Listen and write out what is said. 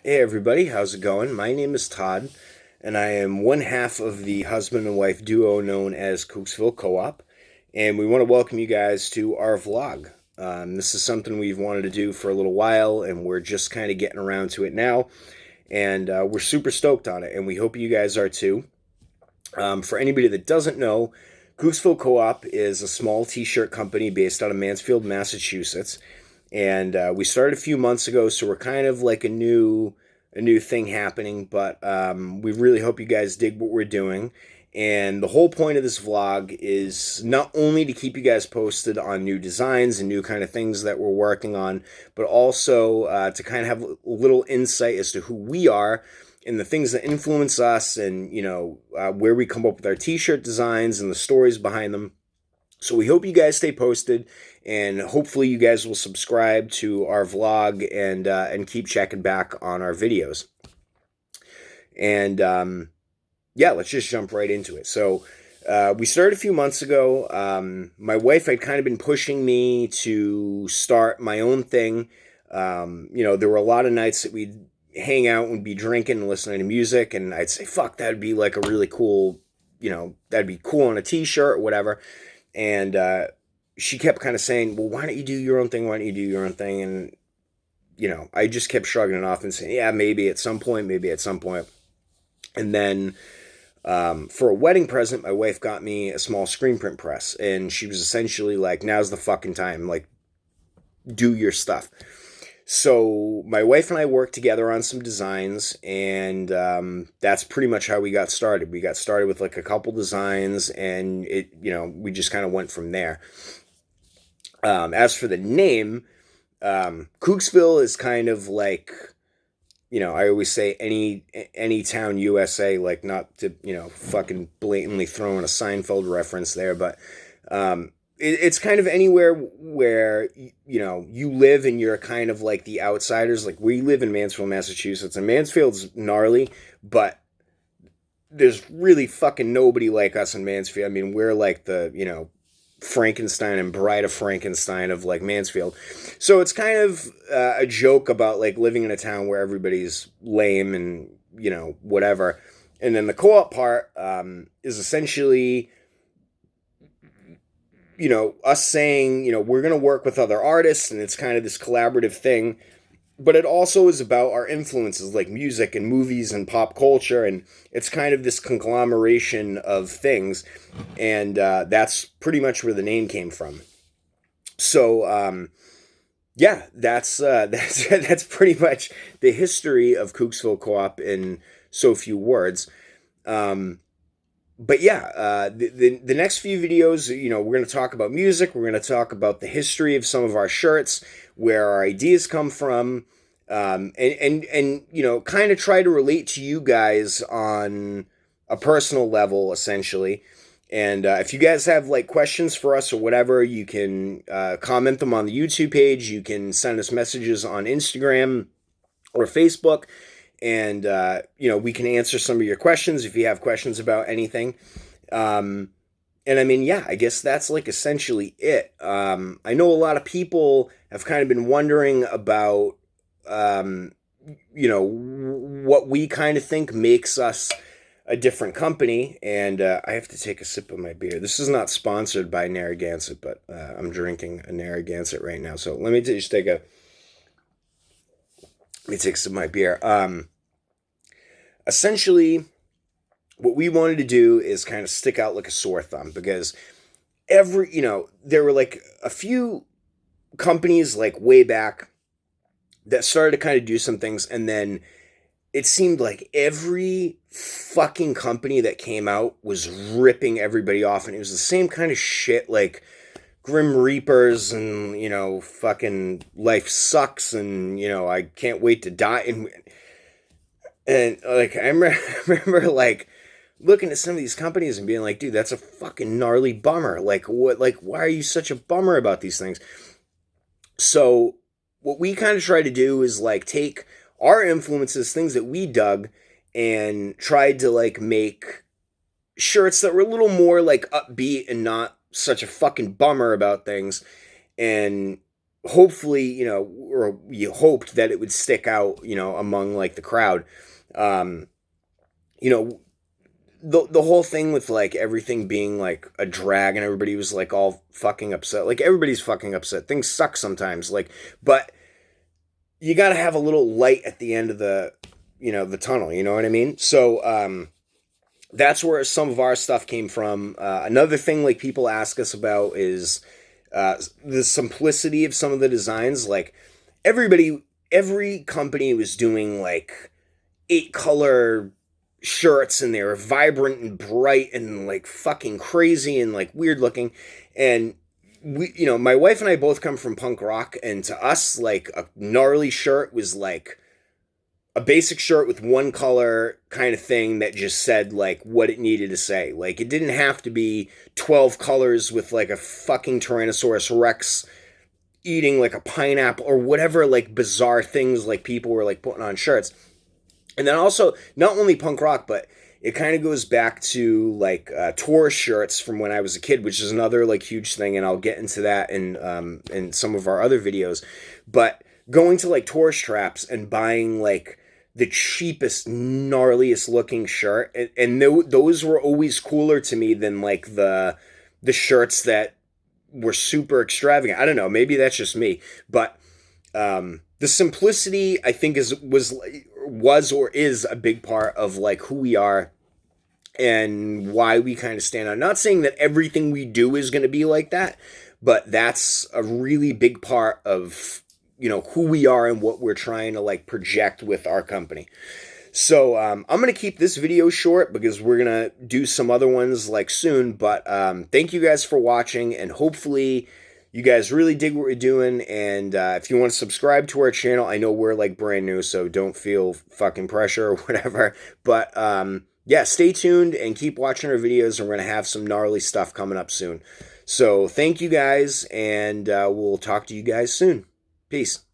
Hey everybody, how's it going? My name is Todd, and I am one half of the husband and wife duo known as Kooksville Co-op, and we want to welcome you guys to our vlog. This is something we've wanted to do for a little while, and we're just kind of getting around to it now, and we're super stoked on it, and we hope you guys are too. For anybody that doesn't know, Kooksville Co-op is a small t-shirt company based out of Mansfield, Massachusetts, and we started a few months ago, so we're kind of like a new thing happening. But we really hope you guys dig what we're doing. And the whole point of this vlog is not only to keep you guys posted on new designs and new kind of things that we're working on, but also to kind of have a little insight as to who we are and the things that influence us, and where we come up with our t-shirt designs and the stories behind them. So we hope you guys stay posted, and hopefully you guys will subscribe to our vlog and keep checking back on our videos. And yeah, let's just jump right into it. So we started a few months ago. My wife had kind of been pushing me to start my own thing. There were a lot of nights that we'd hang out and be drinking and listening to music, and I'd say, fuck, that'd be like a really cool, that'd be cool on a t-shirt or whatever. And she kept kind of saying, well, why don't you do your own thing? Why don't you do your own thing? And, I just kept shrugging it off and saying, yeah, maybe at some point, maybe at some point. And then for a wedding present, my wife got me a small screen print press. And she was essentially like, now's the fucking time. Like, do your stuff. So my wife and I worked together on some designs, and that's pretty much how we got started. We got started with like a couple designs, and we just kind of went from there. As for the name, Kooksville is kind of like, I always say any town USA, like not to, fucking blatantly throw in a Seinfeld reference there, but it's kind of anywhere where you live and you're kind of like the outsiders. Like, we live in Mansfield, Massachusetts, and Mansfield's gnarly, but there's really fucking nobody like us in Mansfield. I mean, we're like the Frankenstein and Bride of Frankenstein of like Mansfield. So it's kind of a joke about like living in a town where everybody's lame and whatever. And then the co-op part is essentially us saying, we're going to work with other artists, and it's kind of this collaborative thing. But it also is about our influences, like music and movies and pop culture, and it's kind of this conglomeration of things. And that's pretty much where the name came from. So, yeah, that's pretty much the history of Kooksville Co-op in so few words. But yeah, the next few videos, we're going to talk about music. We're going to talk about the history of some of our shirts, where our ideas come from, and kind of try to relate to you guys on a personal level, essentially. And if you guys have like questions for us or whatever, you can comment them on the YouTube page. You can send us messages on Instagram or Facebook. And, we can answer some of your questions if you have questions about anything. And I mean, yeah, I guess that's like essentially it. I know a lot of people have kind of been wondering about, what we kind of think makes us a different company. And I have to take a sip of my beer. This is not sponsored by Narragansett, but I'm drinking a Narragansett right now. So let me just take a sip of my beer. Essentially, what we wanted to do is kind of stick out like a sore thumb, because there were like a few companies like way back that started to kind of do some things, and then it seemed like every fucking company that came out was ripping everybody off, and it was the same kind of shit, like Grim Reapers and, fucking life sucks, and, I can't wait to die, and like, I remember like looking at some of these companies and being like, dude, that's a fucking gnarly bummer. Like, what, like, why are you such a bummer about these things? So what we kind of try to do is like take our influences, things that we dug, and tried to like make shirts that were a little more like upbeat and not such a fucking bummer about things. And hopefully, or you hoped that it would stick out, among like the crowd. Um, you know, the whole thing with like everything being like a drag and everybody was like all fucking upset. Like everybody's fucking upset. Things suck sometimes. Like, but you got to have a little light at the end of the tunnel. You know what I mean? So, that's where some of our stuff came from. Another thing like people ask us about is the simplicity of some of the designs. Like every company was doing like 8-color shirts, and they were vibrant and bright and like fucking crazy and like weird looking. And my wife and I both come from punk rock, and to us, like a gnarly shirt was like a basic shirt with one color kind of thing that just said like what it needed to say. Like it didn't have to be 12 colors with like a fucking Tyrannosaurus Rex eating like a pineapple or whatever like bizarre things like people were like putting on shirts. And then also not only punk rock, but it kind of goes back to like tourist shirts from when I was a kid, which is another like huge thing, and I'll get into that in some of our other videos. But going to like tourist traps and buying like the cheapest, gnarliest looking shirt, and those were always cooler to me than like the shirts that were super extravagant. I don't know, maybe that's just me, but the simplicity I think was or is a big part of like who we are and why we kind of stand out. Not saying that everything we do is going to be like that, but that's a really big part of who we are and what we're trying to like project with our company. So I'm going to keep this video short because we're going to do some other ones like soon. But thank you guys for watching, and hopefully you guys really dig what we're doing. And if you want to subscribe to our channel, I know we're like brand new, so don't feel fucking pressure or whatever. But yeah, stay tuned and keep watching our videos, and we're going to have some gnarly stuff coming up soon. So thank you guys, and we'll talk to you guys soon. Peace.